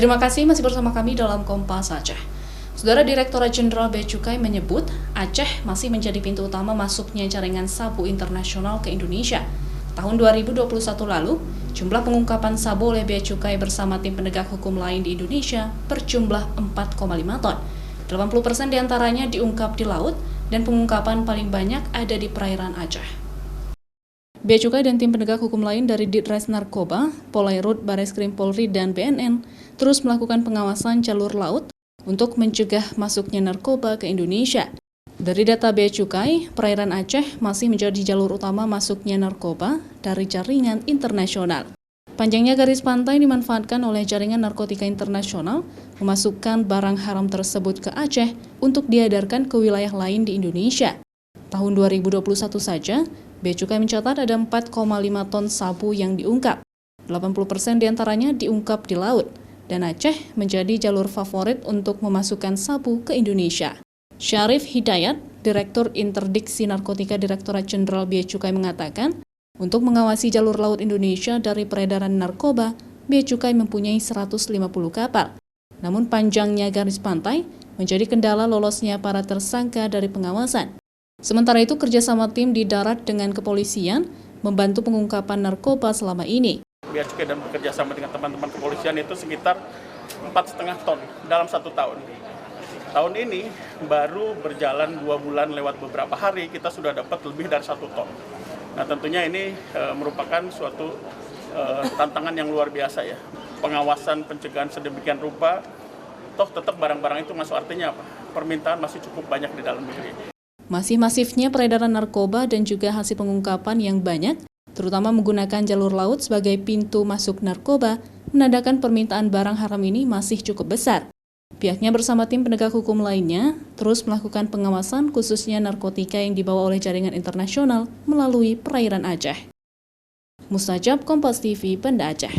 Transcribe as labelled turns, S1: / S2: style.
S1: Terima kasih masih bersama kami dalam Kompas Aceh. Saudara Direktorat Jenderal Bea Cukai menyebut Aceh masih menjadi pintu utama masuknya jaringan sabu internasional ke Indonesia. Tahun 2021 lalu, jumlah pengungkapan sabu oleh Bea Cukai bersama tim penegak hukum lain di Indonesia berjumlah 4,5 ton. 80% diantaranya diungkap di laut dan pengungkapan paling banyak ada di perairan Aceh. Bea Cukai dan tim penegak hukum lain dari Ditres Narkoba, Polairut, Bareskrim Polri, dan BNN terus melakukan pengawasan jalur laut untuk mencegah masuknya narkoba ke Indonesia. Dari data Bea Cukai, perairan Aceh masih menjadi jalur utama masuknya narkoba dari jaringan internasional. Panjangnya garis pantai dimanfaatkan oleh jaringan narkotika internasional memasukkan barang haram tersebut ke Aceh untuk diedarkan ke wilayah lain di Indonesia. Tahun 2021 saja, Bea Cukai mencatat ada 4,5 ton sabu yang diungkap. 80% diantaranya diungkap di laut, dan Aceh menjadi jalur favorit untuk memasukkan sabu ke Indonesia. Syarif Hidayat, Direktur Interdiksi Narkotika Direktorat Jenderal Bea Cukai mengatakan, untuk mengawasi jalur laut Indonesia dari peredaran narkoba, Bea Cukai mempunyai 150 kapal. Namun panjangnya garis pantai menjadi kendala lolosnya para tersangka dari pengawasan. Sementara itu, kerjasama tim di darat dengan kepolisian membantu pengungkapan narkoba selama ini.
S2: Bea Cukai dan bekerjasama dengan teman-teman kepolisian itu sekitar 4,5 ton dalam 1 tahun. Tahun ini baru berjalan 2 bulan lewat beberapa hari, kita sudah dapat lebih dari 1 ton. Nah tentunya ini merupakan suatu tantangan yang luar biasa ya. Pengawasan, pencegahan sedemikian rupa, toh tetap barang-barang itu masuk, artinya apa? Permintaan masih cukup banyak di dalam negeri.
S1: Masih masifnya peredaran narkoba dan juga hasil pengungkapan yang banyak, terutama menggunakan jalur laut sebagai pintu masuk narkoba, menandakan permintaan barang haram ini masih cukup besar. Pihaknya bersama tim penegak hukum lainnya terus melakukan pengawasan khususnya narkotika yang dibawa oleh jaringan internasional melalui perairan Aceh. Mustajab, Kompas TV, Banda Aceh.